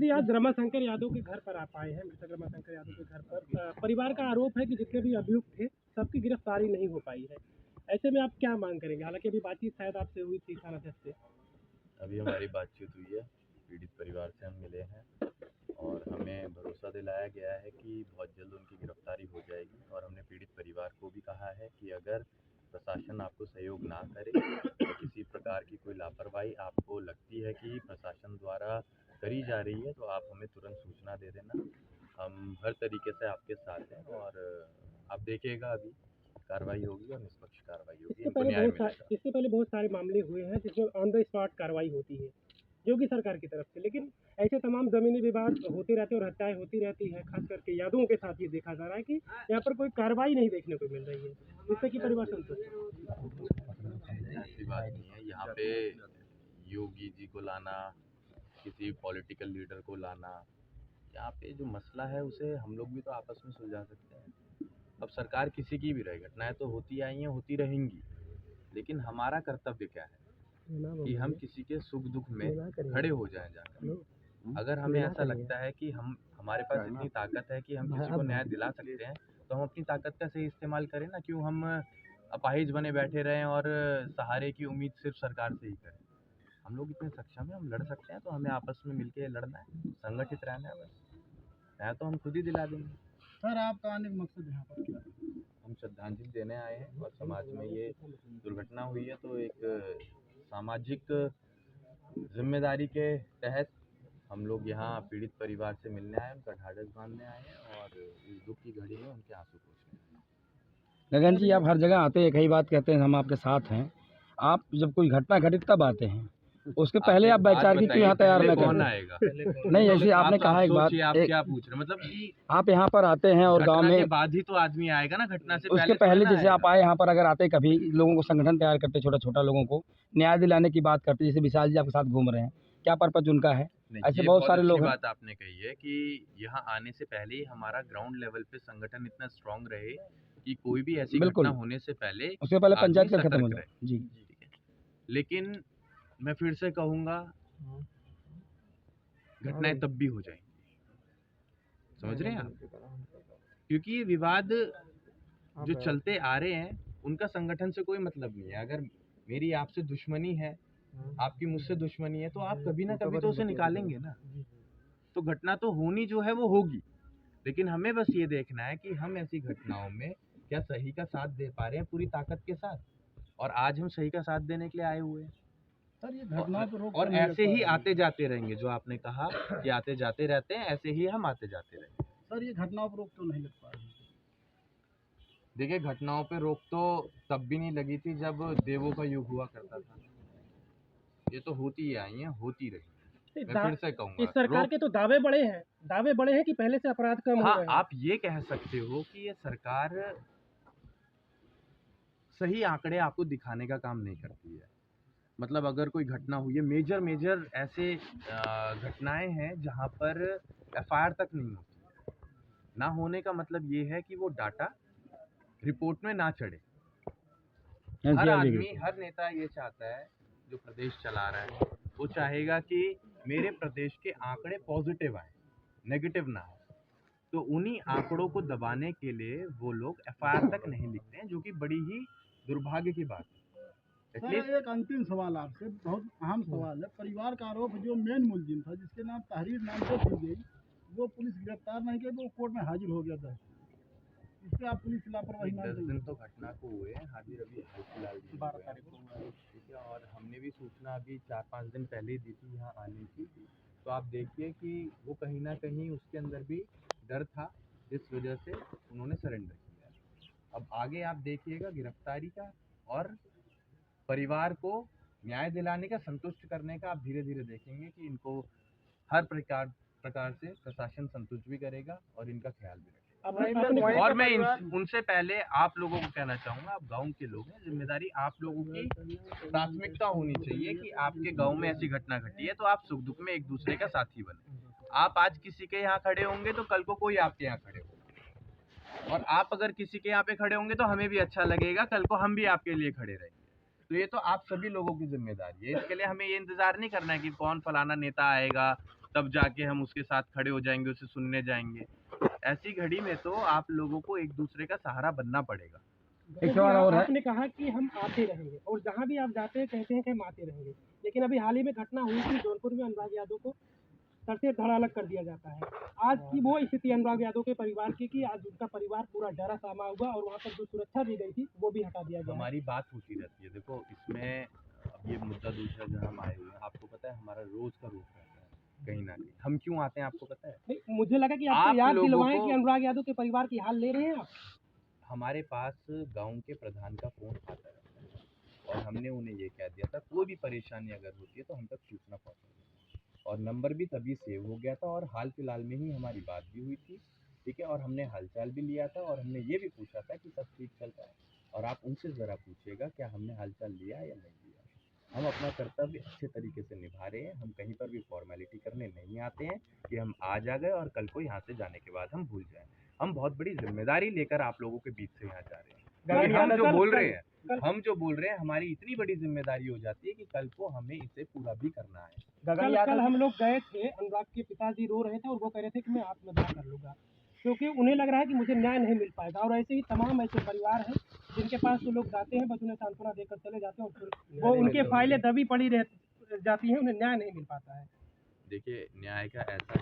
जी आज रमाशंकर यादव के घर पर आप आए हैं, मृतक रमाशंकर यादव के घर पर। परिवार का आरोप है कि जितने भी अभियुक्त थे सबकी गिरफ्तारी नहीं हो पाई है। ऐसे में आप क्या मांग करेंगे? हालांकि अभी बातचीत शायद आपसे हुई थी थानाध्यक्ष से। अभी हमारी बातचीत हुई है, पीड़ित परिवार से हम मिले हैं और हमें भरोसा दिलाया गया है कि बहुत जल्द उनकी गिरफ्तारी हो जाएगी। और हमने पीड़ित परिवार को भी कहा है कि अगर प्रशासन आपको सहयोग ना करे या किसी प्रकार की कोई लापरवाही आपको लगती है कि प्रशासन द्वारा करी जा रही है तो आप हमें तुरंत सूचना दे देना। हम हर तरीके से आपके साथ हैं और आप देखिएगा अभी कार्रवाई होगी और निष्पक्ष कार्रवाई होगी, इनको न्याय मिलेगा। इससे पहले बहुत सारे मामले हुए हैं जिसमें ऑन द स्पॉट कार्रवाई होती है योगी सरकार की तरफ से, लेकिन ऐसे तमाम जमीनी विवाद होते रहते और हत्याएं होती रहती है। खास करके यादवों के साथ ये देखा जा रहा है कि यहाँ पर कोई कार्रवाई नहीं देखने को मिल रही है, जिससे कि परिवार संतुष्ट। ऐसी बात नहीं है। यहाँ पे योगी जी को लाना, किसी पॉलिटिकल लीडर को लाना, यहाँ पे जो मसला है उसे हम लोग भी तो आपस में सुलझा सकते हैं। अब सरकार किसी की भी रहे, घटनाएं तो होती आई हैं, होती रहेंगी, लेकिन हमारा कर्तव्य क्या है कि हम किसी के सुख दुख में खड़े हो जाएं जाकर। अगर हमें ऐसा लगता है कि हमारे पास इतनी ताकत है कि हम किसी को न्याय दिला सकते हैं तो हम अपनी ताकत का सही इस्तेमाल करें ना। क्यों हम अपाहिज बने बैठे रहें और सहारे की उम्मीद सिर्फ सरकार से ही करें। हम लोग इतने सक्षम हैं, हम लड़ सकते हैं, तो हमें आपस में मिलके लड़ना है, संगठित रहना है। बस न्याय तो हम खुद ही दिला देंगे। सर आपका आने का मकसद यहाँ पर क्या है? हम श्रद्धांजलि देने आए हैं और समाज में ये दुर्घटना हुई है तो एक सामाजिक जिम्मेदारी के तहत हम लोग यहाँ पीड़ित परिवार से मिलने आए, उनका ढाढ़स बांधने आए हैं और इस दुख की घड़ी में उनके आंसू पोंछने आए हैं। गगन जी, आप हर जगह आते हैं, कई बात कहते हैं हम आपके साथ हैं। आप जब कोई घटना घटित तब आते हैं, उसके पहले आप वैचारिक क्यों यहाँ तैयार न कौन करें? आएगा? नहीं, ऐसे आपने कहा एक बात, आप क्या पूछ रहे हैं? मतलब कि आप यहाँ पर आते हैं और गांव में बाद ही तो आदमी आएगा ना, घटना से उसके पहले जैसे आप आए यहाँ पर, अगर आते कभी लोगों को संगठन तैयार करते, छोटा छोटा लोगों को न्याय दिलाने की बात करते, जैसे विशाल जी आपके साथ घूम रहे हैं, क्या पर्पज उनका है? ऐसे बहुत सारे लोग हैं। बात आपने कही है कि यहाँ आने से पहले ही हमारा ग्राउंड लेवल पे संगठन इतना स्ट्रांग रहे कि कोई भी ऐसी घटना होने से पहले, उससे पहले पंचायत का खत्म हो जाए। जी, लेकिन मैं फिर से कहूँगा, घटनाएं तब भी हो जाएंगी, समझ रहे हैं आप? क्योंकि ये विवाद जो चलते आ रहे हैं उनका संगठन से कोई मतलब नहीं है। अगर मेरी आपसे दुश्मनी है, आपकी मुझसे दुश्मनी है, तो आप कभी ना कभी तो उसे निकालेंगे ना। तो घटना तो होनी जो है वो होगी, लेकिन हमें बस ये देखना है कि हम ऐसी घटनाओं में क्या सही का साथ दे पा रहे हैं पूरी ताकत के साथ। और आज हम सही का साथ देने के लिए आए हुए हैं सर, ये घटना तो और ऐसे ही आते जाते रहेंगे। जो आपने कहा कि आते जाते रहते हैं, ऐसे ही हम आते जाते रहेंगे। सर, ये घटनाओं पर रोक तो नहीं लग पा रही? देखिए, घटनाओं पे रोक तो तब भी नहीं लगी थी जब देवों का युग हुआ करता था। ये तो होती ही आई है, होती रही। मैं फिर से कहूंगा, इस सरकार के तो दावे बड़े हैं कि पहले से अपराध कम हो रहे हैं। आप ये कह सकते हो कि ये सरकार सही आंकड़े आपको दिखाने का काम नहीं करती है। मतलब अगर कोई घटना हुई है, मेजर ऐसे घटनाएं हैं जहां पर एफआईआर तक नहीं होती है। ना होने का मतलब ये है कि वो डाटा रिपोर्ट में ना चढ़े। हर आदमी, हर नेता ये चाहता है, जो प्रदेश चला रहा है वो चाहेगा कि मेरे प्रदेश के आंकड़े पॉजिटिव आए, नेगेटिव ना हो। तो उन्हीं आंकड़ों को दबाने के लिए वो लोग एफआईआर तक नहीं लिखते हैं, जो कि बड़ी ही दुर्भाग्य की बात है। सर, एक अंतिम सवाल आपसे, बहुत अहम सवाल है। परिवार का आरोप, जो मेन मुलजिम था जिसके नाम तहरीर नामजद की गई, वो पुलिस गिरफ्तार नहीं की, वो कोर्ट में हाजिर हो गया था। इस पर आप पुलिस लापरवाही मान रही है? 10 दिन तो घटना को हुए हैं, हाजिर अभी हाल फिलहाल 12 तारीख को हुआ है, ठीक है। और हमने भी सूचना अभी 4-5 दिन पहले ही दी थी यहाँ आने की। तो आप देखिए कि वो कहीं ना कहीं उसके अंदर भी डर था, जिस वजह से उन्होंने सरेंडर किया। अब आगे आप देखिएगा गिरफ्तारी का और परिवार को न्याय दिलाने का, संतुष्ट करने का। आप धीरे धीरे देखेंगे कि इनको हर प्रकार से प्रशासन संतुष्ट भी करेगा और इनका ख्याल भी रखेगा। और मैं उनसे पहले आप लोगों को कहना चाहूँगा, आप गांव के लोग हैं, जिम्मेदारी आप लोगों की प्राथमिकता होनी चाहिए कि आपके गांव में ऐसी घटना घटी है तो आप सुख दुख में एक दूसरे का साथी बने। आप आज किसी के यहाँ खड़े होंगे तो कल को कोई आपके यहाँ खड़े होगा, और आप अगर किसी के यहाँ पे खड़े होंगे तो हमें भी अच्छा लगेगा, कल को हम भी आपके लिए खड़े रहेंगे। तो ये तो आप सभी लोगों की जिम्मेदारी है। इसके लिए हमें ये इंतजार नहीं करना है कि कौन फलाना नेता आएगा, तब जाके हम उसके साथ खड़े हो जाएंगे, उसे सुनने जाएंगे। ऐसी घड़ी में तो आप लोगों को एक दूसरे का सहारा बनना पड़ेगा। एक सवाल और है। आपने कहा कि हम आते रहेंगे और जहाँ भी आप जाते हैं कहते हैं कि हम आते रहेंगे, लेकिन अभी हाल ही में घटना हुई थी जौनपुर में, अनुराग यादव को सर से धड़ अलग कर दिया जाता है। आज की वो स्थिति अनुराग यादव के परिवार की कि आज उनका परिवार पूरा डरा सहमा हुआ और वहाँ पर जो सुरक्षा दी गई थी वो भी हटा दिया गया है। हमारी बात होती रहती है। देखो इसमें अब ये मुद्दा दूसरा जहाँ हम आए हुए हैं, आपको पता है हमारा रोज का रूट रहता है कहीं ना कहीं। हम क्यों आते हैं आपको पता है? नहीं, मुझे लगा कि आपको आप याद लोगों दिलवाएं को- कि अनुराग यादव के परिवार की हाल ले रहे हैं आप। हमारे पास गांव के प्रधान का फोन आता रहता है और हमने उन्हें ये कह दिया था कोई भी परेशानी अगर होती है तो हम तक सूचना पहुंचाइए, और नंबर भी तभी सेव हो गया था और हाल फिलहाल में ही हमारी बात भी हुई थी, ठीक है। और हमने हालचाल भी लिया था और हमने ये भी पूछा था कि सब ठीक चल रहा है, और आप उनसे ज़रा पूछिएगा क्या हमने हालचाल लिया या नहीं लिया। हम अपना कर्तव्य अच्छे तरीके से निभा रहे हैं। हम कहीं पर भी फॉर्मेलिटी करने नहीं आते हैं कि हम आज आ गए और कल को यहाँ से जाने के बाद हम भूल जाएं। हम बहुत बड़ी जिम्मेदारी लेकर आप लोगों के बीच से यहाँ जा रहे हैं। क्योंकि हम जो बोल रहे हैं हमारी इतनी बड़ी जिम्मेदारी हो जाती है कि कल को हमें इसे पूरा भी करना है। कल हम लोग गए थे, अनुराग के पिताजी रो रहे थे और वो कह रहे थे कि मैं आत्मदाह कर लूँगा, क्योंकि उन्हें लग रहा है कि मुझे न्याय नहीं मिल पाएगा। और ऐसे ही तमाम ऐसे परिवार हैं जिनके पास तो लोग जाते हैं, बस उन्हें सांत्वना देकर चले जाते हैं और फिर वो उनके फाइलें दबी पड़ी रह जाती हैं, उन्हें न्याय नहीं मिल पाता है। देखिए न्याय का ऐसा